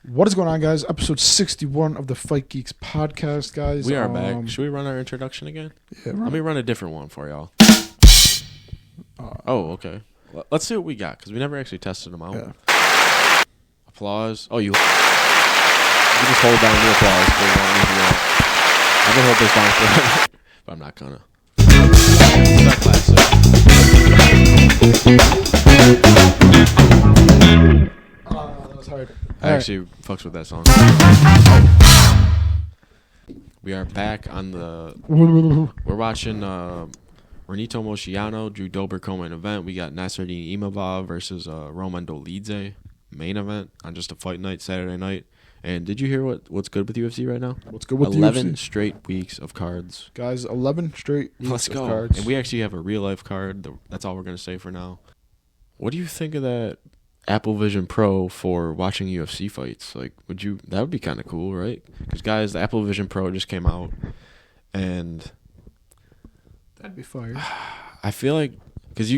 What is going on, guys? Episode 61 of the Fight Geeks Podcast, guys. We are back. Should we run our introduction again? Yeah, Let me run a different one for y'all. Okay. Let's see what we got, because we never actually tested them out. Yeah. Applause. Oh, you just hold down the applause for as long as you want. I can hold this down forever, but I'm not gonna. This is our classic. That was hard. I actually fucks with that song. We are back on the... We're watching Renito Mochiano, Drew Dober co-main event. We got Nasruddin Imavov versus Roman Dolidze main event on just a fight night, Saturday night. And did you hear what's good with UFC right now? What's good with 11 UFC? Straight weeks of cards. Guys, 11 straight weeks Let's go. of cards. And we actually have a real-life card. That's all we're going to say for now. What do you think of that Apple Vision Pro for watching UFC fights? Like, that would be kind of cool, right? Because, guys, the Apple Vision Pro just came out, and That'd be fire. I feel like, because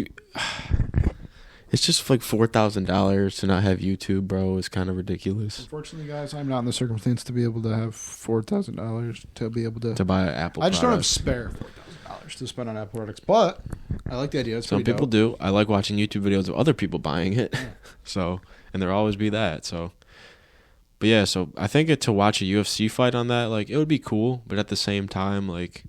it's just like $4,000 to not have YouTube, bro. It's kind of ridiculous. Unfortunately, guys, I'm not in the circumstance to be able to have $4,000 to be able to buy an Apple I just don't have product. spare $4,000 to spend on Apple products, but I like the idea. It's Some pretty people dope. do. I like watching YouTube videos of other people buying it. So, and there'll always be that. So, but yeah, so I think to watch a UFC fight on that, like, it would be cool, but at the same time, like,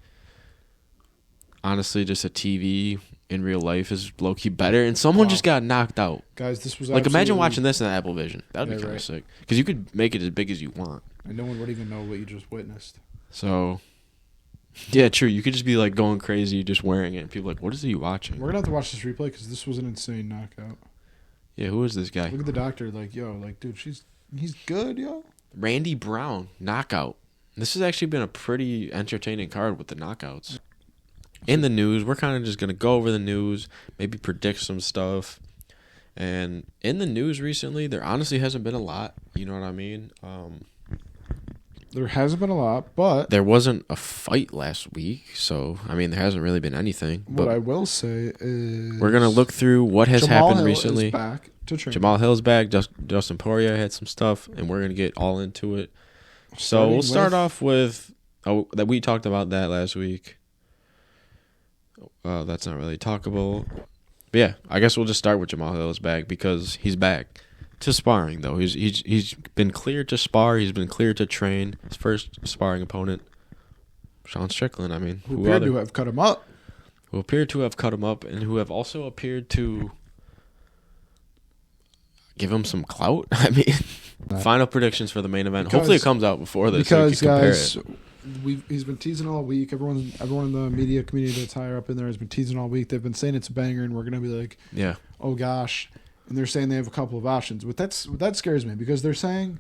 honestly, just a TV in real life is low-key better. And someone just got knocked out. Guys, this was Like, imagine absolutely- watching this in the Apple Vision. That would be kind of sick. Because you could make it as big as you want. And no one would even know what you just witnessed. So, yeah, true. You could just be, like, going crazy just wearing it. And people are like, what is he watching? We're going to have to watch this replay because this was an insane knockout. Yeah, who is this guy? Look at the doctor, like, yo, like, dude, he's good, yo. Randy Brown, knockout. This has actually been a pretty entertaining card with the knockouts. In the news, we're kind of just going to go over the news, maybe predict some stuff. And in the news recently, there honestly hasn't been a lot. You know what I mean? There hasn't been a lot, but There wasn't a fight last week, so, I mean, there hasn't really been anything. what But I will say is we're going to look through what has Jamal happened Hill recently. is back to train. Jamal Hill's back. Justin Poirier had some stuff, and we're going to get all into it. So Starting we'll start with- off with that we talked about that last week. That's not really talkable. But yeah, I guess we'll just start with Jamal Hill's back because he's back to sparring though. He's been cleared to spar. He's been cleared to train. His first sparring opponent, Sean Strickland. I mean, who appeared to have cut him up. who appeared to have cut him up and who have also appeared to give him some clout. I mean, final predictions for the main event. Hopefully it comes out before this. Because, so we can compare guys, it. he's been teasing all week. Everyone in the media community that's higher up in there has been teasing all week. They've been saying it's a banger, and we're going to be like, Yeah. oh, gosh. And they're saying they have a couple of options. But that scares me because they're saying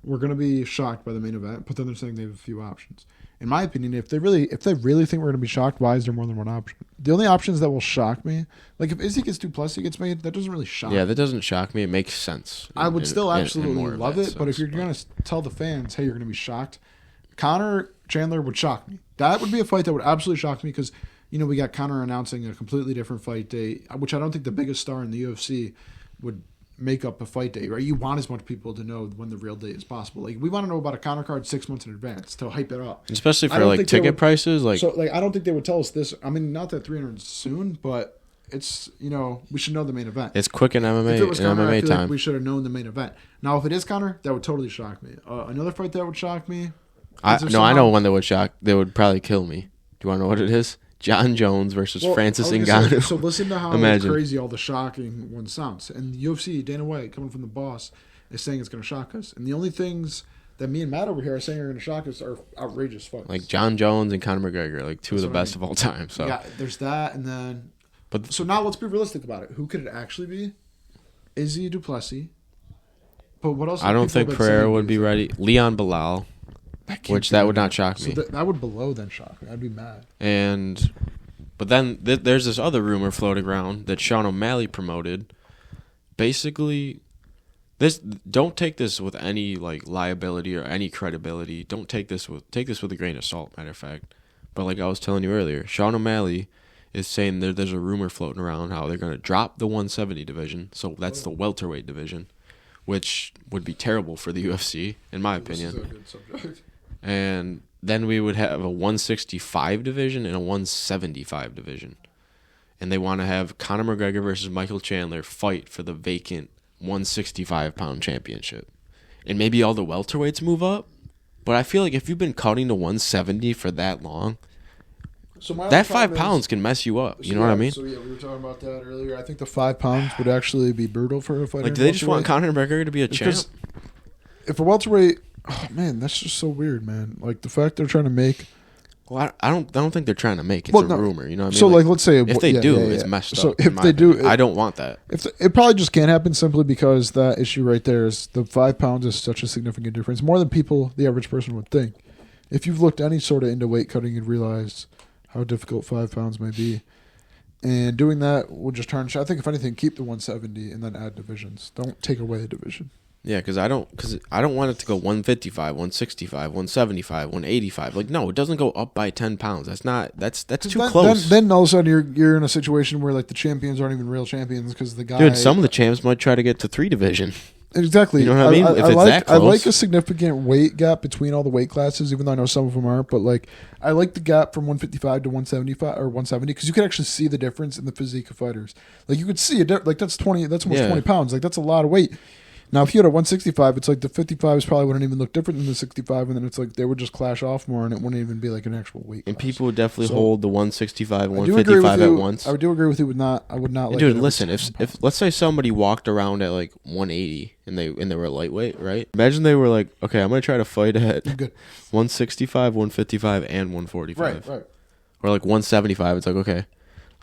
we're going to be shocked by the main event, but then they're saying they have a few options. In my opinion, if they really think we're going to be shocked, why is there more than one option? The only options that will shock me, like if Izzy gets Duplessis gets made, that doesn't really shock Yeah, me. that doesn't shock me. It makes sense. I would still absolutely more of love that it, but if sense, you're going to tell the fans, hey, you're going to be shocked, Conor Chandler would shock me. That would be a fight that would absolutely shock me because, we got Conor announcing a completely different fight day, which I don't think the biggest star in the UFC would make up a fight day, right? You want as much people to know when the real day is possible. Like, we want to know about a Conor card 6 months in advance to hype it up. Especially I for don't like think they ticket would- prices. Like, So, I don't think they would tell us this. I mean, not that 300 is soon, but it's, we should know the main event. it's quick in MMA, If it was Conor, I feel time. like we should have known the main event. Now, if it is Conor, that would totally shock me. Another fight that would shock me. I know one that would shock. They would probably kill me. Do you want to know what it is? John Jones versus Francis Ngannou. So listen to how Imagine. crazy all the shocking one sounds. And the UFC, Dana White, coming from the boss, is saying it's going to shock us. And the only things that me and Matt over here are saying are going to shock us are outrageous fights. Like John Jones and Conor McGregor, like two of the what I best of all time. So, yeah, there's that, and then. But So now let's be realistic about it. Who could it actually be? Izzy Duplessis. But what else? I don't think Pereira would be ready. Leon Bilal, that would not shock me. So that would below then shock me. I'd be mad. But then there's this other rumor floating around that Sean O'Malley promoted. Basically, don't take this with any like liability or any credibility. Don't take this with a grain of salt. Matter of fact, but like I was telling you earlier, Sean O'Malley is saying there's a rumor floating around how they're going to drop the 170 division. So that's the welterweight division. which would be terrible for the UFC, in my opinion. This is a good subject. And then we would have a 165 division and a 175 division. And they want to have Conor McGregor versus Michael Chandler fight for the vacant 165-pound championship. And maybe all the welterweights move up. But I feel like if you've been cutting to 170 for that long, So that 5 pounds can mess you up. You know what I mean? So yeah, we were talking about that earlier. I think the 5 pounds would actually be brutal for a fighter. Like, do they just want Conor McGregor to be a champ? If a welterweight, oh man, that's just so weird, man. Like the fact they're trying to make. Well, I don't think they're trying to make it. It's a rumor. You know what I mean? So like let's say if they do, it's messed up. So if they do, I don't want that. It probably just can't happen simply because that issue right there is the 5 pounds is such a significant difference, more than the average person would think. If you've looked any sort of into weight cutting, you'd realize how difficult 5 pounds may be. And doing that will just tarnish. I think if anything, keep the 170 and then add divisions. Don't take away a division. Yeah, because I don't want it to go 155, 165, 175, 185. Like, no, it doesn't go up by 10 pounds. That's too close. Then all of a sudden you're in a situation where like the champions aren't even real champions because the guy. Dude, some of the champs might try to get to 3 division. Exactly. You know what I mean? If it's that close. I like a significant weight gap between all the weight classes, even though I know some of them aren't. But like, I like the gap from 155 to 175 or 170 because you can actually see the difference in the physique of fighters. Like you could see like that's almost 20 pounds. Like that's a lot of weight. Now, if you had a 165, it's like the 55s probably wouldn't even look different than the 65, and then it's like they would just clash off more, and it wouldn't even be like an actual weight class. And people would definitely hold the 165, 155 at once. I do agree with you. I would not like. Dude, listen, if let's say somebody walked around at like 180 and they were lightweight, right? Imagine they were like, okay, I'm gonna try to fight at 165, 155, and 145. Right. Or like 175. It's like, okay,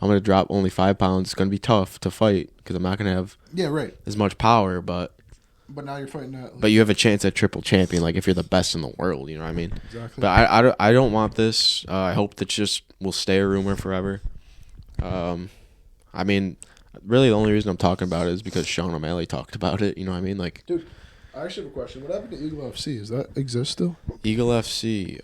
I'm gonna drop only 5 pounds. It's gonna be tough to fight because I'm not gonna have as much power, but now you're fighting that. But you have a chance at triple champion, like if you're the best in the world. You know what I mean? Exactly. But I don't want this. I hope that just will stay a rumor forever. I mean, really the only reason I'm talking about it is because Sean O'Malley talked about it. You know what I mean? Like, dude, I actually have a question. What happened to Eagle FC? Does that exist still? Eagle FC.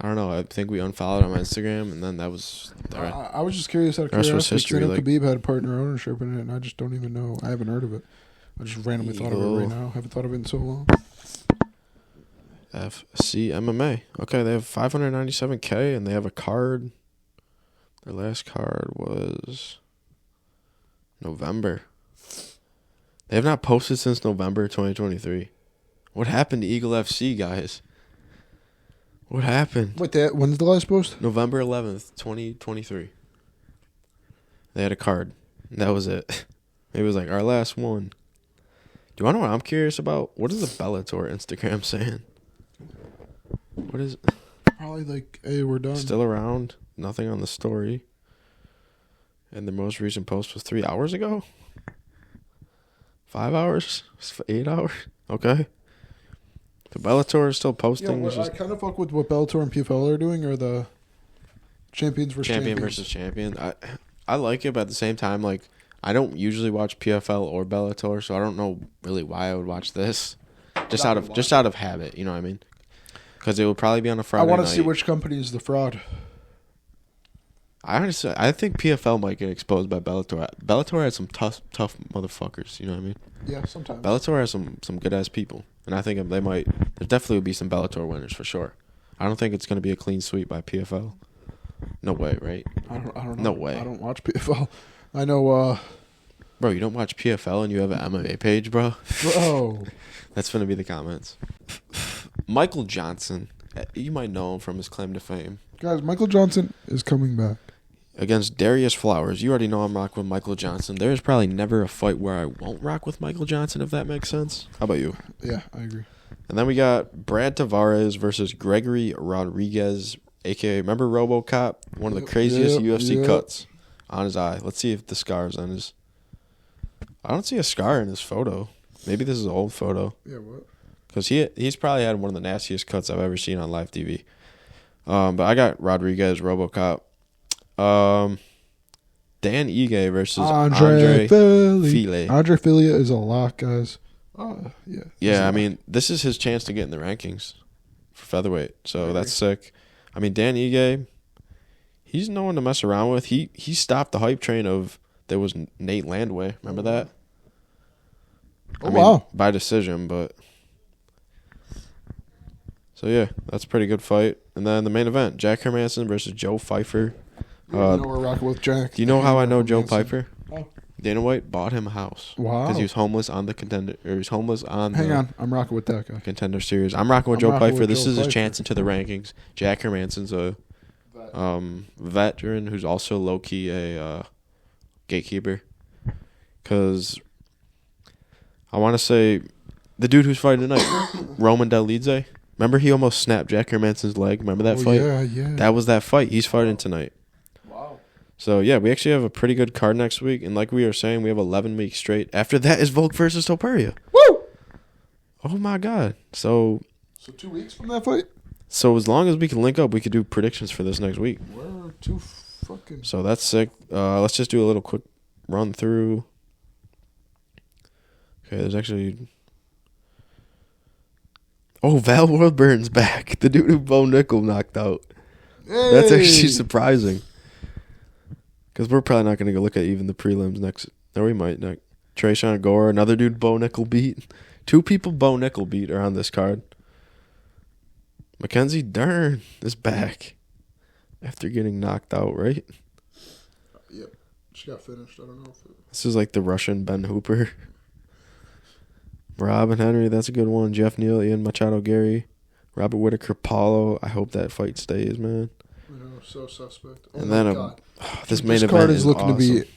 I don't know. I think we unfollowed on Instagram, and then that was. I was just curious out of curiosity. History, like, Khabib had partner ownership in it, and I just don't even know. I haven't heard of it. I just randomly thought of it right now. Haven't thought of it in so long. FC MMA. Okay, they have 597K, and they have a card. Their last card was November. They have not posted since November 2023. What happened to Eagle FC, guys? What happened? Wait, when's the last post? November 11th, 2023. They had a card. That was it. It was like our last one. Do you want to know what I'm curious about? What is the Bellator Instagram saying? What is it? Probably like, hey, we're done. Still around. Nothing on the story. And the most recent post was 3 hours ago? 5 hours? 8 hours? Okay. The Bellator is still posting. I kind of fuck with what Bellator and PFL are doing, or the champions versus champion versus champion. I like it, but at the same time, like, I don't usually watch PFL or Bellator, so I don't know really why I would watch this. Just out of habit, you know what I mean? Because it would probably be on a Friday night. I want to see which company is the fraud. I think PFL might get exposed by Bellator. Bellator has some tough motherfuckers, you know what I mean? Yeah, sometimes. Bellator has some good ass people, and I think there definitely would be some Bellator winners for sure. I don't think it's going to be a clean sweep by PFL. No way, right? I don't know. No way. I don't watch PFL. I know. Bro, you don't watch PFL and you have an MMA page, bro? Bro. That's going to be the comments. Michael Johnson. You might know him from his claim to fame. Guys, Michael Johnson is coming back. Against Darius Flowers. You already know I'm rocking with Michael Johnson. There's probably never a fight where I won't rock with Michael Johnson, if that makes sense. How about you? Yeah, I agree. And then we got Brad Tavares versus Gregory Rodriguez, a.k.a. remember RoboCop? One of the craziest UFC cuts on his eye. Let's see if the scar's on his... I don't see a scar in his photo. Maybe this is an old photo. Yeah, what? Because he's probably had one of the nastiest cuts I've ever seen on live TV. But I got Rodriguez, RoboCop. Dan Ige versus Andre Fili. Andre Fili is a lock, guys. Yeah. Yeah, I mean, this is his chance to get in the rankings for featherweight. So that's sick. I mean, Dan Ige, he's no one to mess around with. He stopped the hype train of there was Nate Landwehr. Remember that? Oh, wow. By decision, but. So, yeah, that's a pretty good fight. And then the main event, Jack Hermanson versus Joe Pfeiffer. I know we're rocking with Jack. Do you know how I know Joe Pfeiffer? Oh. Dana White bought him a house. Wow. Because he was homeless on the contender. Or he was homeless on Hang on. I'm rocking with that guy. Contender series. I'm rocking with Joe Pfeiffer. This is his chance into the rankings. Jack Hermanson's a veteran who's also low-key a gatekeeper. Because I want to say the dude who's fighting tonight, Roman Dolidze. Remember he almost snapped Jack Hermanson's leg? Remember that fight? Yeah. That was that fight. He's fighting tonight. Wow. So, yeah, we actually have a pretty good card next week. And like we were saying, we have 11 weeks straight. After that is Volk versus Topuria. Woo! Oh, my God. So 2 weeks from that fight? So as long as we can link up, we could do predictions for this next week. We're too fucking... So that's sick. Let's just do a little quick run through. Okay, there's actually... Oh, Val Worldburn's back. The dude who Bo Nickel knocked out. Hey! That's actually surprising. Because we're probably not going to go look at even the prelims next. No, we might. Trayshawn Gore, another dude Bo Nickel beat. 2 people Bo Nickel beat are on this card. Mackenzie Dern is back after getting knocked out, right? Yep. She got finished. I don't know if This is like the Russian Ben Hooper. Robin Henry, that's a good one. Jeff Neal, Ian Machado, Gary. Robert Whitaker, Paulo. I hope that fight stays, man. I know, so suspect. And then this main this event card is looking awesome. to be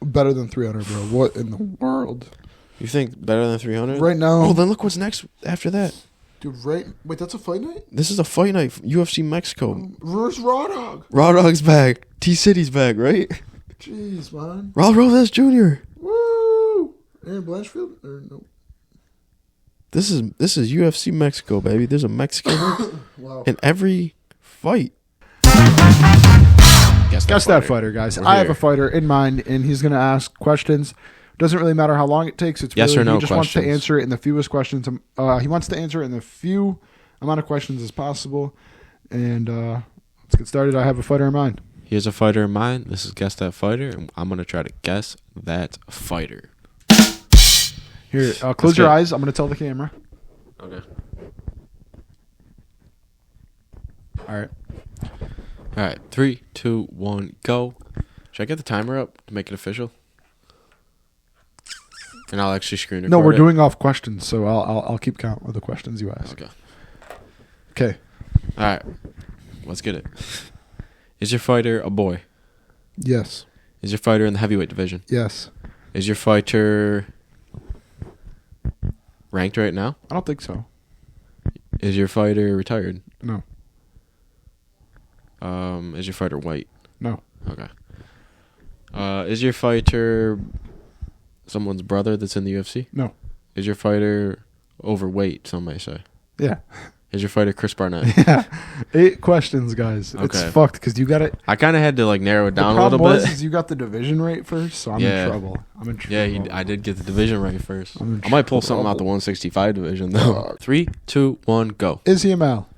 better than 300, bro. What in the world? You think better than 300? Right now. Oh, then look what's next after that. Dude, right? Wait, that's a fight night? This is a fight night. UFC Mexico. Where's Raw Dog? Raw Dog's back. T-City's back, right? Jeez, man. Raul Robles Jr. Woo! Aaron Blanchfield? Or no? This is UFC Mexico, baby. There's a Mexican Wow. in every fight. Guess that fighter, guys. I have a fighter in mind, and he's going to ask questions. Doesn't really matter how long it takes. It's yes really, or no he just questions. wants to answer it in the fewest questions. He wants to answer it in the few amount of questions as possible. And let's get started. I have a fighter in mind. He has a fighter in mind. This is Guess That Fighter, and I'm going to try to guess that fighter. Here, close your eyes. I'm going to tell the camera. Okay. All right. All right. 3, 2, 1, go. Should I get the timer up to make it official? And I'll actually screen record No, we're it. doing off questions, so I'll keep count of the questions you ask. Okay. Okay. All right. Let's get it. Is your fighter a boy? Yes. Is your fighter in the heavyweight division? Yes. Is your fighter ranked right now? I don't think so. Is your fighter retired? No. Is your fighter white? No. Okay. Is your fighter someone's brother that's in the UFC? No. Is your fighter overweight, some may say? Yeah. Is your fighter Chris Barnett? Yeah. 8 questions, guys. Okay. It's fucked because you got it. I kind of had to narrow it down a little was, bit. is you got the division right first, so I'm in trouble. Yeah, I did get the division right first. I'm in I might pull trouble. something out the 165 division, though. 3, 2, 1, go. Is he a male?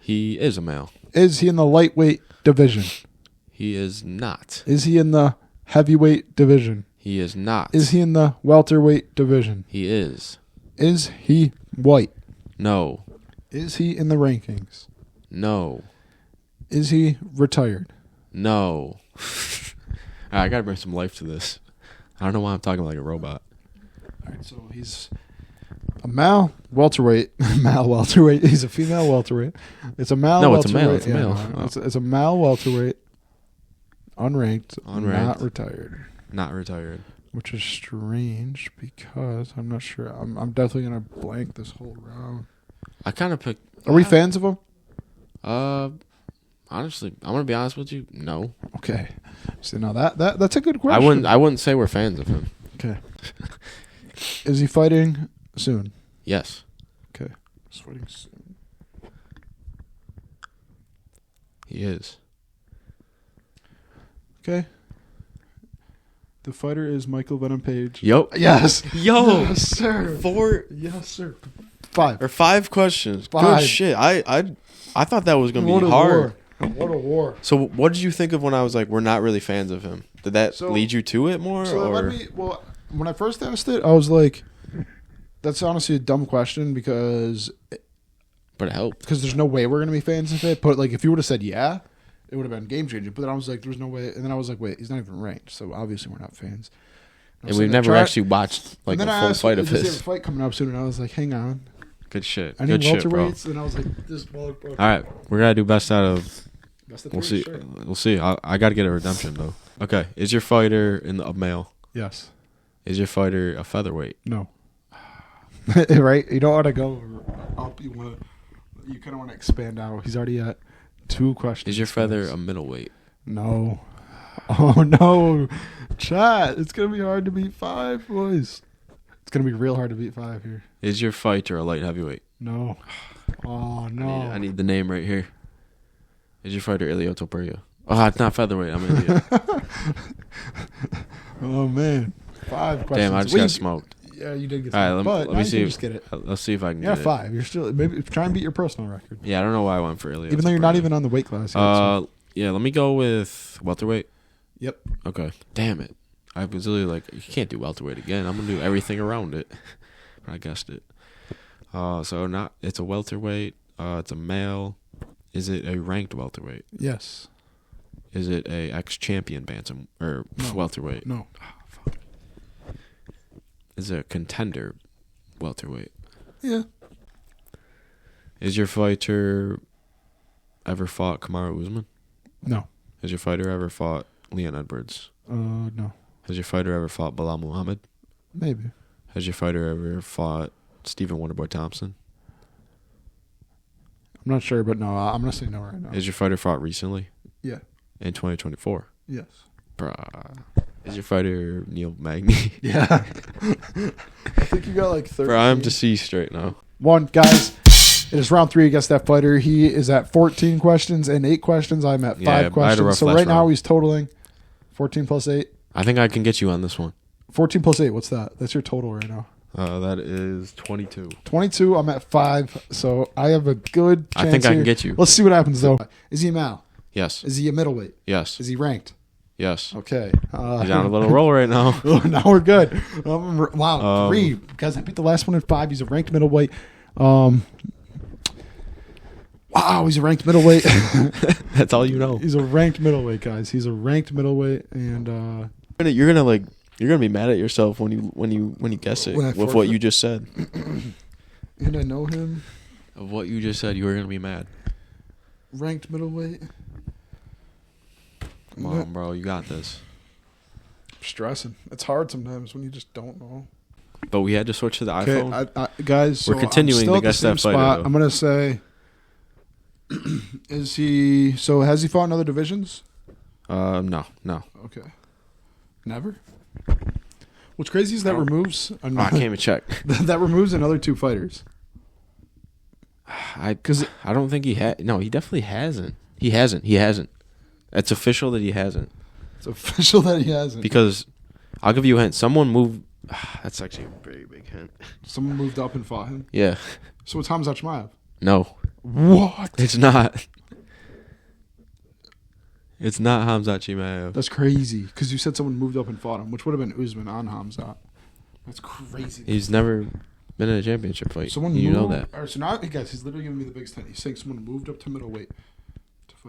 He is a male. Is he in the lightweight division? He is not. Is he in the heavyweight division? He is not. Is he in the welterweight division? He is. Is he white? No. Is he in the rankings? No. Is he retired? No. I gotta bring some life to this. I don't know why I'm talking like a robot. All right, so he's a male welterweight. Male welterweight. He's a female welterweight. It's a male No, welterweight. it's a male. It's a male. No, it's a male welterweight. Unranked. Unranked. Not retired. Not retired. Which is strange because I'm not sure. I'm definitely gonna blank this whole round. I kind of picked. Are we fans of him? Honestly, I'm gonna be honest with you. No. Okay. So now that's a good question. I wouldn't say we're fans of him. Okay. Is he fighting soon? Yes. Okay. He's fighting soon. He is. Okay. The fighter is Michael Venom Page. Yo. Yes. Yo. Yes, sir. 4. Yes, sir. 5. Or 5 questions. 5. Good shit. I thought that was gonna What be a hard. war. What a war. So what did you think of when I was like, we're not really fans of him? Did that lead you to it more? So or? When I first asked it, I was like, that's honestly a dumb question because... But it helped. Because there's no way we're going to be fans of it. But like, if you would have said yeah, it would have been game-changing. But then I was like, there's no way. And then I was like, wait, he's not even ranked. So obviously we're not fans. And we've never actually watched like a full fight of his. There's a fight coming up soon. And I was like, hang on. Good shit. I Good need welterweights. shit, bro. And I was like, this motherfucker. All right. We're going to do best out of... We'll see. Sure. We'll see. I got to get a redemption, though. Okay. Is your fighter a male? Yes. Is your fighter a featherweight? No. Right? You don't want to go up. You kind of want to expand out. He's already at 2 questions. Is your feather a middleweight? No. Oh, no. Chat. It's going to be hard to beat 5, boys. It's going to be real hard to beat 5 here. Is your fighter a light heavyweight? No. Oh, no. I need the name right here. Is your fighter Ilya Topuria? Oh, it's not featherweight. I'm an idiot. Oh, man. 5 questions. Damn, I just got smoked. Yeah, you did get smoked. smoked. All right, let me see. Just get it. Let's see if I can get it. 5. You're still... Maybe try and beat your personal record. Yeah, I don't know why I went for Ilya. Even though you're not even on the weight class yet. Yeah, let me go with welterweight. Yep. Okay. Damn it. I was really like, you can't do welterweight again. I'm going to do everything around it. I guessed it. It's a welterweight. It's a male. Is it a ranked welterweight? Yes. Is it a ex-champion bantam or welterweight? No. Oh, fuck. Is it a contender welterweight? Yeah. Is your fighter ever fought Kamaru Usman? No. Has your fighter ever fought Leon Edwards? No. Has your fighter ever fought Bilal Muhammad? Maybe. Has your fighter ever fought Stephen Wonderboy Thompson? I'm not sure, but no, I'm going to say no right now. Is your fighter fought recently? Yeah. In 2024? Yes. Bruh. Is your fighter Neil Magny? Yeah. I think you got like 30. Bro, I'm deceased right now. Guys, it is round 3 against that fighter. He is at 14 questions and 8 questions. I'm at 5 questions. So right now he's totaling 14 plus 8. I think I can get you on this one. 14 plus 8, what's that? That's your total right now. That is 22. 22, I'm at 5, so I have a good chance I think I here. can get you. Let's see what happens, though. Is he a Mal? Yes. Is he a middleweight? Yes. Is he ranked? Yes. Okay. He's on a little roll right now. Now we're good. Wow, 3. Guys, I beat the last one at 5. He's a ranked middleweight. Wow, he's a ranked middleweight. That's all you know. He's a ranked middleweight, guys. He's a ranked middleweight, and you're gonna be mad at yourself when you guess it with what you just said. And I know him. Of what you just said, you were gonna be mad. Ranked middleweight. Come on, bro, you got this. I'm stressing. It's hard sometimes when you just don't know. But we had to switch to the iPhone. Guys, we're continuing to guess that fighter. Though. I'm gonna say, is he? So has he fought in other divisions? No. Okay. Never. What's crazy is that removes. I can't even check. That removes another 2 fighters. I don't think he had. No, he definitely hasn't. He hasn't. It's official that he hasn't. It's official that he hasn't. Because I'll give you a hint. Someone moved. That's actually a very big hint. Someone moved up and fought him. Yeah. So it's Hamzat Chimaev. No. What? It's not. It's not Hamzat Chimaev. That's crazy. Because you said someone moved up and fought him, which would have been Usman on Hamzat. That's crazy. He's never been in a championship fight. You know that. All right, so now, guys, he's literally giving me the biggest hint. He's saying someone moved up to middleweight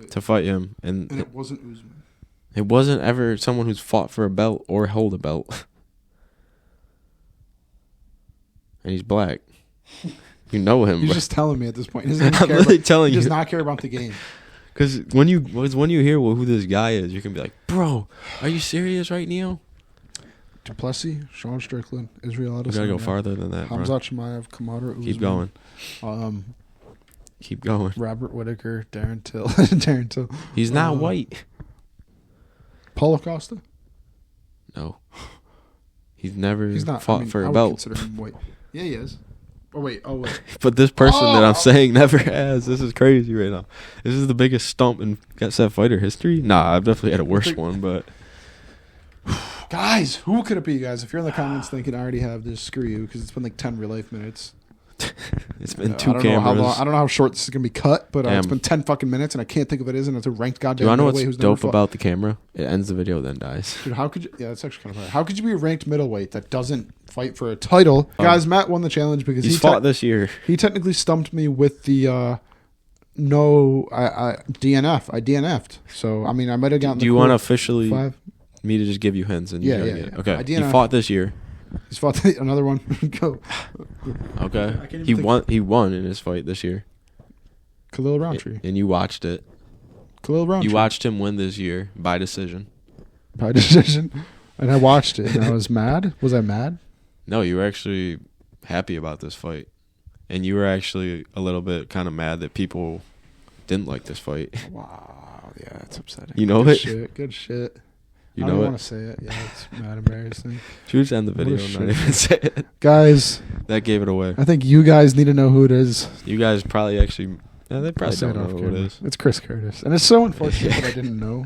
to fight him. And it wasn't Usman. It wasn't ever someone who's fought for a belt or held a belt. And he's black. You know him. He's just telling me at this point. He doesn't I'm literally telling you. He does not care about the game. Because when you hear who this guy is, you can be like, bro, are you serious right now? Duplessis, Sean Strickland, Israel Adesanya. We gotta go farther than that, Hamzat Chimaev, Kamaru Usman. Keep going. Keep going. Robert Whitaker, Darren Till. Darren Till. He's not white. Paulo Costa? No. He's never not, fought for a belt. Consider him white. Yeah, he is. Oh, wait. But this person that I'm saying never has. This is crazy right now. This is the biggest stump in Get Set Fighter history. Nah, I've definitely had a worse one, but... Guys, who could it be, guys? If you're in the comments thinking I already have this, screw you, because it's been like 10 real life minutes. It's been I two don't cameras. know I don't know how short this is gonna be cut, but it's Damn. been 10 fucking minutes, and I can't think of it is, and it's a ranked Do goddamn you want to know middleweight what's who's never dope fought. about the camera? It ends the video, then dies. Dude, how could you? Yeah, that's actually kind of funny. How could you be a ranked middleweight that doesn't fight for a title? Guys, Matt won the challenge because He's fought this year. he technically stumped me with the I DNF. I DNF'd. So I mean, I might have gotten. Do you want to officially 5. me to just give you hints and you Yeah, gotta yeah, get it? yeah. Okay. I He DNF. fought this year. He's fought another one. Go. Okay. I can't even He think- won. He won in his fight this year, Khalil Roundtree. and you watched it. Khalil Roundtree. You watched him win this year by decision. by decision, and I watched it, and I was mad. Was I mad? No, you were actually happy about this fight, and you were actually a little bit kind of mad that people didn't like this fight. Wow. Yeah, it's upsetting. You know Good it? Shit. Good shit. You I don't know want it. to say it. Yeah, it's mad embarrassing. Should we just end the video What a and not shit. even say it? Guys, That gave it away. I think you guys need to know who it is. You guys probably actually. Yeah, they I'll probably say don't it know off who camera. it is. It's Chris Curtis, and it's so unfortunate that I didn't know.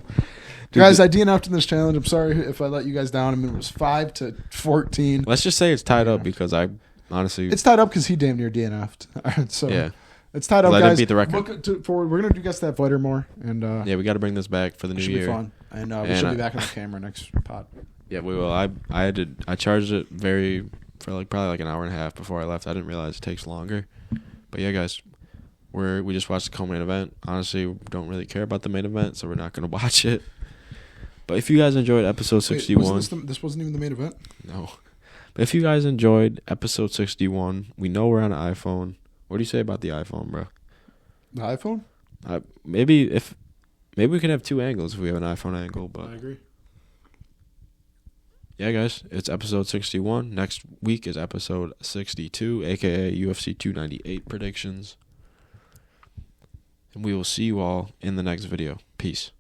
Dude, Guys, I DNF'd in this challenge. I'm sorry if I let you guys down. I mean, it was 5-14. Let's just say it's tied up Yeah. because I honestly. It's tied up because he damn near DNF'd. So yeah. it's tied up, 'Cause I didn't guys. beat the record. Look forward. We're gonna do Guess That Fighter more, and Yeah, we got to bring this back for the it new should year. be fun. And we And should I- be back on the camera next pod. Yeah, we will. I charged it for probably like an hour and a half before I left. I didn't realize it takes longer. But yeah, guys, we just watched the co-main event. Honestly, we don't really care about the main event, so we're not gonna watch it. But if you guys enjoyed episode 61, This wasn't even the main event. no. But if you guys enjoyed episode 61, we know we're on an iPhone. What do you say about the iPhone, bro? The iPhone. Maybe we could have two angles if we have an iPhone angle, but agree. yeah, guys, it's episode 61. Next week is episode 62, aka UFC 298 predictions. And we will see you all in the next video. Peace.